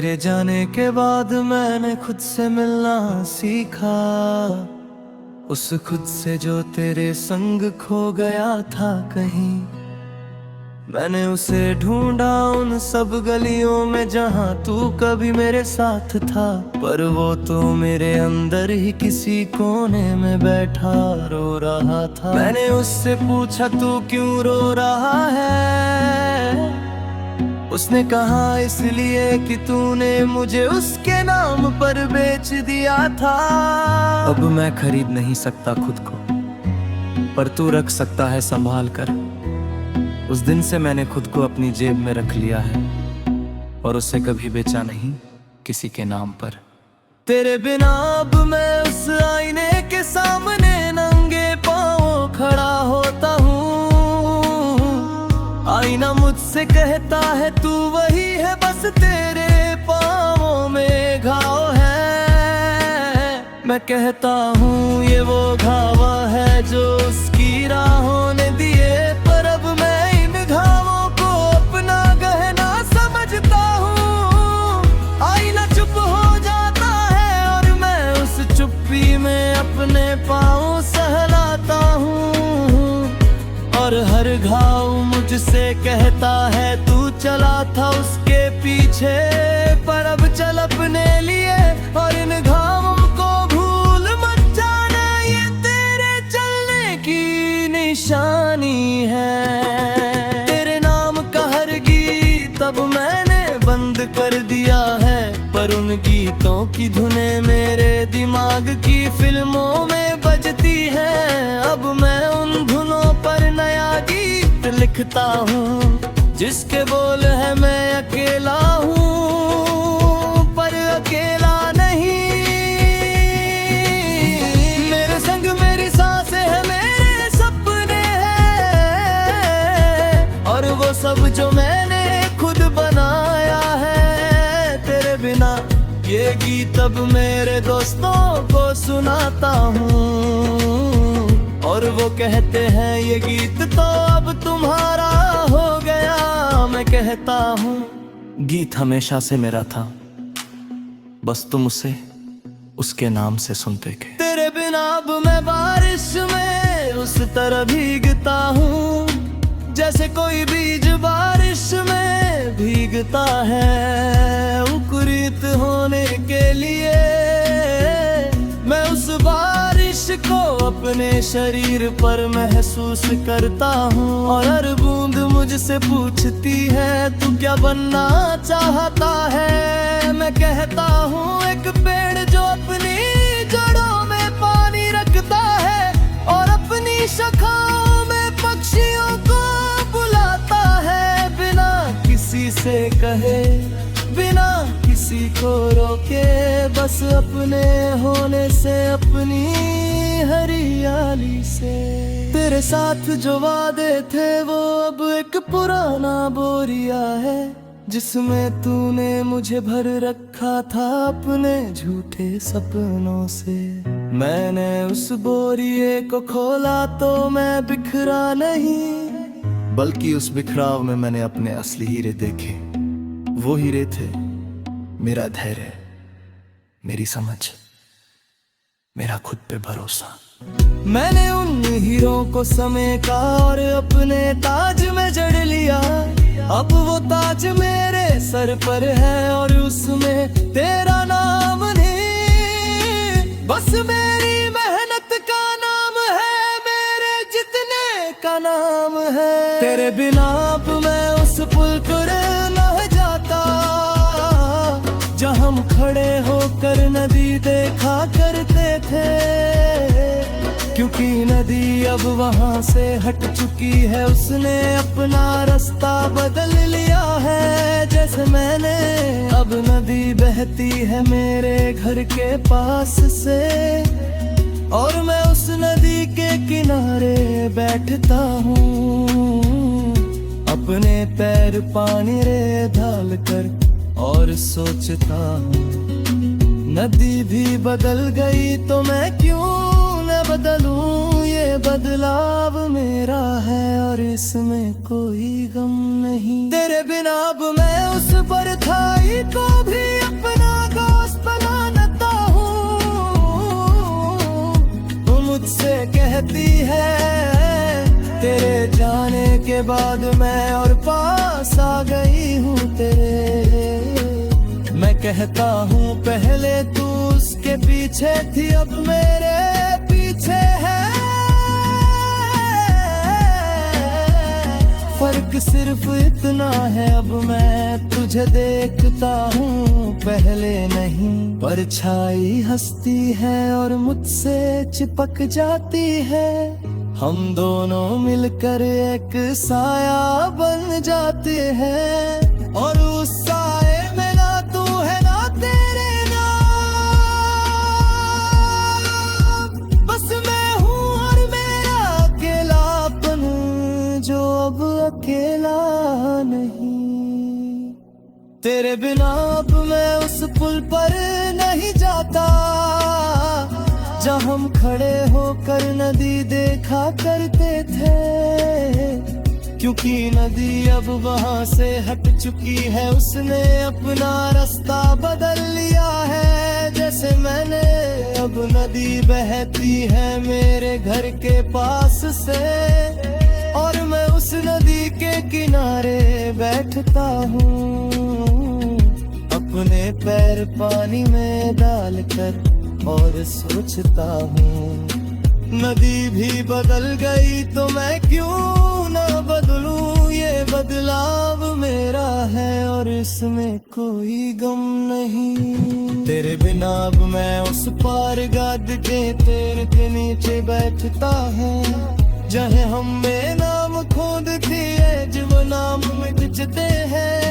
तेरे जाने के बाद मैंने खुद से मिलना सीखा, उस खुद से जो तेरे संग खो गया था कहीं। मैंने उसे ढूंढा उन सब गलियों में जहां तू कभी मेरे साथ था, पर वो तो मेरे अंदर ही किसी कोने में बैठा रो रहा था। मैंने उससे पूछा तू क्यों रो रहा है, उसने कहा इसलिए कि तूने मुझे उसके नाम पर बेच दिया था। अब मैं खरीद नहीं सकता खुद को, पर तू रख सकता है संभाल कर। उस दिन से मैंने खुद को अपनी जेब में रख लिया है और उसे कभी बेचा नहीं किसी के नाम पर। तेरे बिना अब मैं उस आईने के सामने नंगे पांव खड़ा होता हूँ। आईना मुझसे कहता है तू वही है, बस तेरे पांवों में घाव है। मैं कहता हूँ ये वो घाव है जो उसकी राहों ने दिए, पर अब मैं इन घावों को अपना गहना समझता हूँ। आईना चुप हो जाता है और मैं उस चुप्पी में अपने पाँव सहलाता हूँ। और हर घाव मुझसे कहता है तू चला था उसके पीछे, पर अब चल अपने लिए। और इन घावों को भूल मत जाना, ये तेरे चलने की निशानी है। तेरे नाम का हर गीत अब मैंने बंद कर दिया है, पर उन गीतों की धुनें मेरे दिमाग की फिल्मों में बजती हैं। अब मैं उन धुनों पर नया गीत लिखता हूँ, जिसके बोल है मैं अकेला हूँ पर अकेला नहीं। मेरे संग मेरी सांसें हैं, मेरे सपने हैं, और वो सब जो मैंने खुद बनाया है। तेरे बिना ये गीत अब मेरे दोस्तों को सुनाता हूँ, और वो कहते हैं ये गीत तो अब तुम्हारा हो गया। मैं कहता हूँ गीत हमेशा से मेरा था, बस तुम उसे उसके नाम से सुनते के। तेरे बिना अब मैं बारिश में उस तरह भीगता हूँ, जैसे कोई बीज बारिश में भीगता है अंकुरित होने के लिए। मैं उस बारिश को अपने शरीर पर महसूस करता हूँ, और हर बूंद मुझसे पूछती है तू क्या बनना चाहता है। मैं कहता हूँ एक पेड़ जो अपनी जड़ों में पानी रखता है, और अपनी शाखाओं में पक्षियों को बुलाता है। बिना किसी से कहे, बिना किसी को रोके, बस अपने होने से, अपनी हरियाली से। तेरे साथ जो वादे थे वो अब एक पुराना बोरिया है, जिसमें तूने मुझे भर रखा था अपने झूठे सपनों से। मैंने उस बोरिए को खोला तो मैं बिखरा नहीं, बल्कि उस बिखराव में मैंने अपने असली हीरे देखे। वो हीरे थे मेरा धैर्य, मेरी समझ, मेरा खुद पे भरोसा। मैंने उन हीरों को समेटा और अपने ताज में जड़ लिया। अब वो ताज मेरे सर पर है और उसमें तेरा नाम नहीं, बस मेरी मेहनत का नाम है, मेरे जितने का नाम है। तेरे बिना अब मैं उस पुल पर न जाता, जहाँ हम खड़े होकर नदी देखा करते थे, क्योंकि नदी अब वहाँ से हट चुकी है। उसने अपना रास्ता बदल लिया है, जैसे मैंने। अब नदी बहती है मेरे घर के पास से, और मैं उस नदी के किनारे बैठता हूँ, अपने पैर पानी रे डाल कर, और सोचता हूँ नदी भी बदल गई तो मैं क्यों न बदलूं ये बदलाव मेरा है और इसमें कोई गम नहीं। तेरे बिना अब मैं उस परछाई को भी अपना दोस्त बनाता हूँ। तू मुझसे कहती है तेरे जाने के बाद मैं और पास आ गई हूँ तेरे। मैं कहता हूँ पहले तू उसके पीछे थी अब मेरे पीछे है। फर्क सिर्फ इतना है अब मैं तुझे देखता हूँ पहले नहीं। परछाई हंसती है और मुझसे चिपक जाती है। हम दोनों मिलकर एक साया बन जाते हैं और उस साए में ना तू है ना तेरे नाम। बस मैं हूँ और मेरा अकेलापन जो अब अकेला नहीं। तेरे बिना अब मैं उस पुल पर नहीं जाता जहाँ हम खड़े होकर नदी देखा करते थे। क्योंकि नदी अब वहाँ से हट चुकी है, उसने अपना रास्ता बदल लिया है। जैसे मैंने अब नदी बहती है मेरे घर के पास से और मैं उस नदी के किनारे बैठता हूँ अपने पैर पानी में डालकर और सोचता हूँ नदी भी बदल गई तो मैं क्यों ना बदलूं। ये बदलाव मेरा है और इसमें कोई गम नहीं। तेरे बिना अब मैं उस पार गाद के तेरे के नीचे बैठता है जहाँ हम नाम खोद दिए जो नाम मिट जाते हैं।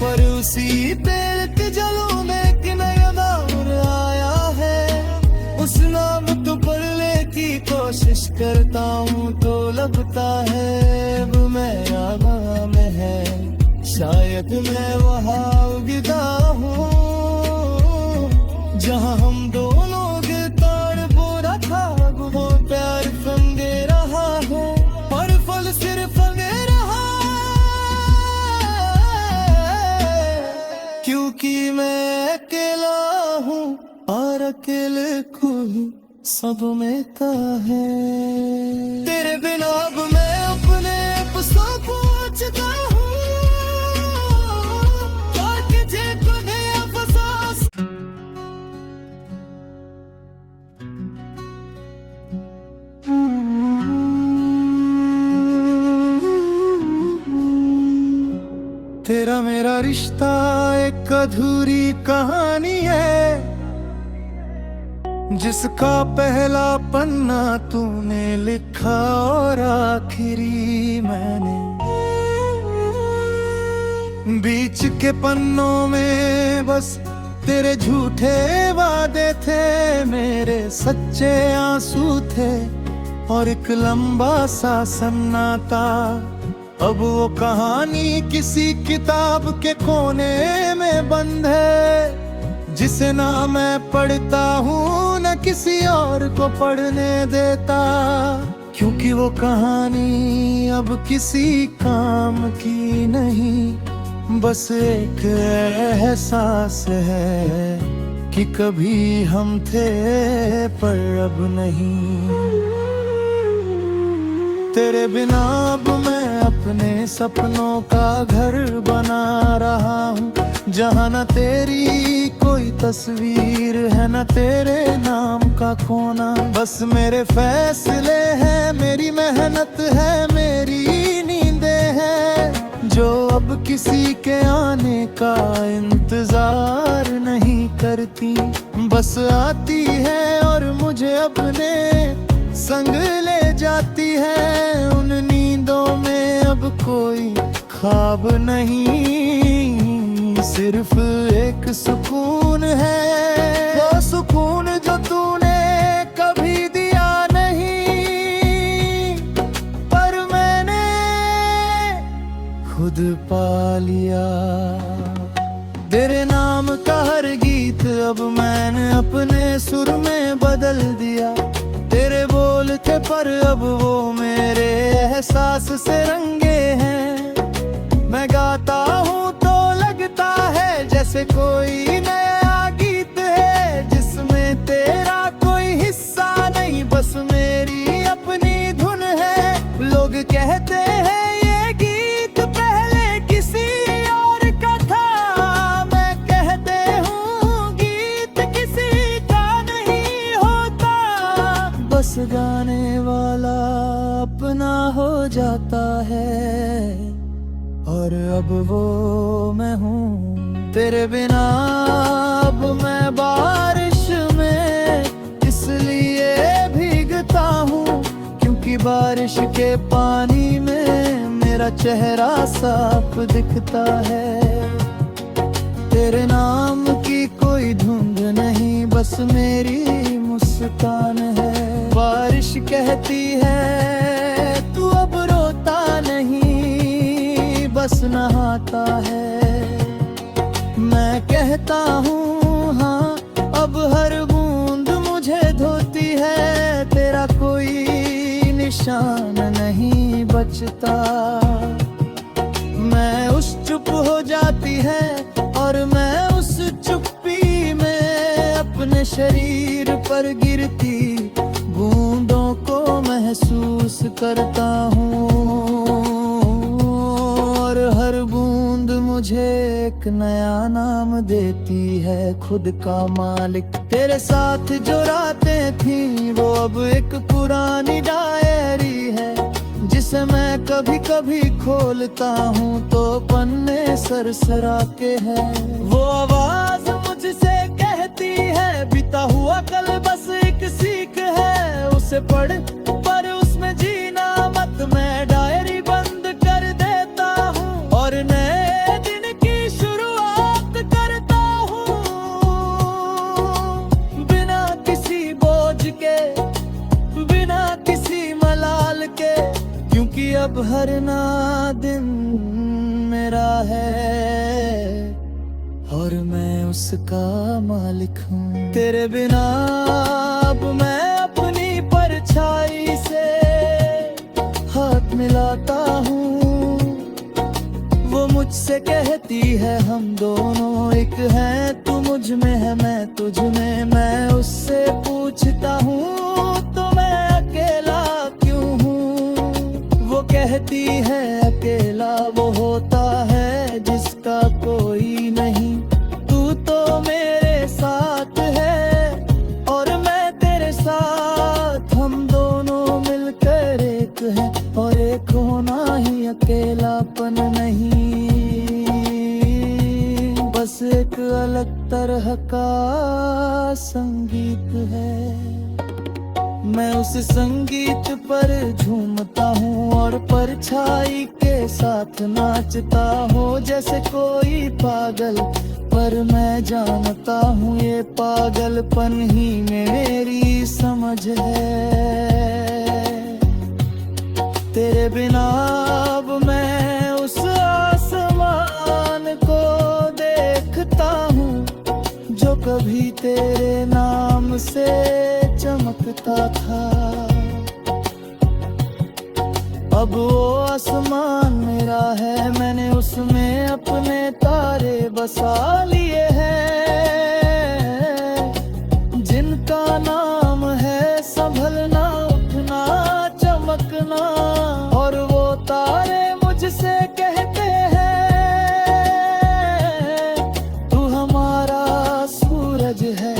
पर उसी पेड़ के जलों में एक नया दौर आया है। उस नाम तो पढ़ने की कोशिश करता हूँ तो लगता है अब मैं आगा में है। शायद मैं वहाँ उगता हूँ जहाँ हम दोनों के तार बोरा था। वो प्यार फंगे रहा है और फल सिर्फ फंगे रहा क्योंकि मैं अकेला हूँ और अकेले को ही सब में का है। तेरे बिना अब मैं अपने आप से पूछता हूँ तुझे खुदे अफसोस। तेरा मेरा रिश्ता एक अधूरी कहानी है जिसका पहला पन्ना तूने लिखा और आखिरी मैंने। बीच के पन्नों में बस तेरे झूठे वादे थे, मेरे सच्चे आंसू थे और एक लंबा सा सन्नाटा। अब वो कहानी किसी किताब के कोने में बंद है जिसे ना मैं पढ़ता हूँ न किसी और को पढ़ने देता। क्योंकि वो कहानी अब किसी काम की नहीं, बस एक एहसास है कि कभी हम थे पर अब नहीं। तेरे बिना अब मैं अपने सपनों का घर बना रहा हूँ जहाँ न तेरी कोई तस्वीर है न तेरे नाम का कोना। बस मेरे फैसले हैं, मेरी मेहनत है, मेरी नींदें हैं जो अब किसी के आने का इंतजार नहीं करती। बस आती है और मुझे अपने संग ले जाती है। उन नींदों में अब कोई ख्वाब नहीं, सिर्फ एक सुकून है, वो सुकून जो तूने कभी दिया नहीं पर मैंने खुद पा लिया। तेरे नाम का हर गीत अब मैंने अपने सुर में बदल दिया। तेरे अब वो मेरे एहसास से रंगे हैं। मैं गाता हूँ तो लगता है जैसे कोई नया गीत है, जिसमें तेरा कोई हिस्सा नहीं, बस मेरी अपनी धुन है। लोग कहते हैं ये गीत पहले किसी और का था, मैं कहते हूँ गीत किसी का नहीं होता, बस गाने वाला अपना हो जाता है। और अब वो मैं हूँ तेरे बिना, अब मैं बारिश में इसलिए भीगता हूँ क्योंकि बारिश के पानी में मेरा चेहरा साफ दिखता है। तेरे नाम की कोई धुंध नहीं, बस मेरी मुस्कान है। बारिश कहती है तू अब रोता नहीं, बस नहाता है। मैं कहता हूँ हाँ, अब हर बूंद मुझे धोती है, तेरा कोई निशान नहीं बचता। मैं उस चुप हो जाती है और मैं उस चुप्पी में अपने शरीर पर गिरती बूंदों को महसूस करता हूँ। और हर बूंद मुझे एक नया नाम देती है, खुद का मालिक। तेरे साथ जो रातें थी वो अब एक पुरानी डायरी है, जिसे मैं कभी कभी खोलता हूँ तो पन्ने सरसरा के हैं। वो आवाज मुझसे कहती है बीता हुआ कल बस एक सीख है, उसे पढ़ पर उसमें जीना मत। मैं डायरी बंद कर देता हूँ और नए दिन की शुरुआत करता हूँ, बिना किसी बोझ के, बिना किसी मलाल के, क्योंकि अब हर ना दिन मेरा है और मैं उसका मालिक हूँ। तेरे बिना अब मैं अपनी परछाई से हाथ मिलाता हूँ। वो मुझसे कहती है हम दोनों एक हैं, तू मुझ में है मैं तुझ में। मैं उससे पूछता हूँ तो मैं अकेला क्यों हूँ? वो कहती है अकेला वो होता है जिसका कोई नहीं। तू तो मेरे साथ है और मैं तेरे साथ, हम दोनों मिलकर एक हैं और एक होना ही अकेलापन नहीं, बस एक अलग तरह का संगीत है। मैं उस संगीत पर झूमता हूँ और परछाई के साथ नाचता हूँ जैसे कोई पागल, पर मैं जानता हूँ ये पागलपन ही में मेरी समझ है। तेरे बिना अब मैं उस आसमान को देखता हूँ जो कभी तेरे नाम से चमकता था। अब वो आसमान मेरा है, मैंने उसमें अपने तारे बसा लिए हैं, जिनका नाम है संभलना, उठना, चमकना। और वो तारे मुझसे कहते हैं तू हमारा सूरज है,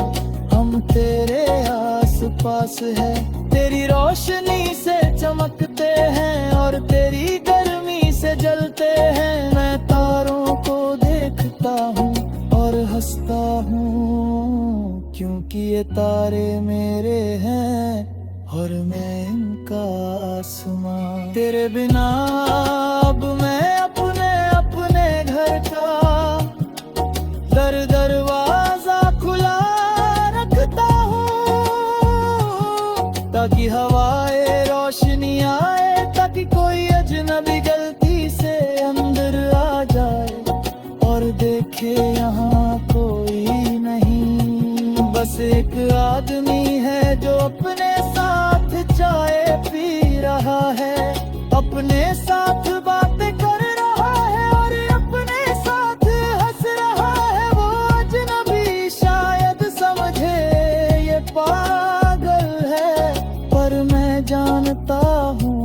हम तेरे आसपास है। तेरी रोशनी से चमकते हैं और तेरी गर्मी से जलते हैं। मैं तारों को देखता हूँ और हंसता हूँ क्योंकि ये तारे मेरे हैं और मैं इनका आसमां। तेरे बिना अब मैं अपने अपने घर का दरवाजा खुला रखता हूँ ताकि हवाए रोशनी आए, ताकि कोई अजनबी गलती से अंदर आ जाए और देखे यहाँ कोई नहीं। बस एक आदमी है जो अपने साथ चाय पी रहा है, अपने साथ बातें कर रहा है और अपने साथ हंस रहा है। वो अजनबी शायद समझे ये पागल है, पर मैं जानता हूँ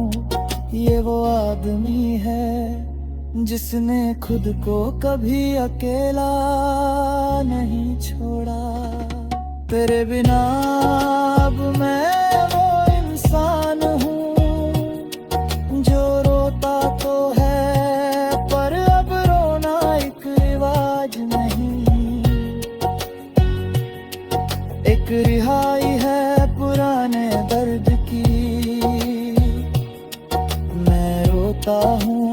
ये वो आदमी है जिसने खुद को कभी अकेला नहीं छोड़ा। तेरे बिना अब मैं वो इंसान हूँ जो रोता तो है पर अब रोना एक रिवाज नहीं। एक रिहाई है पुराने दर्द की, मैं रोता हूँ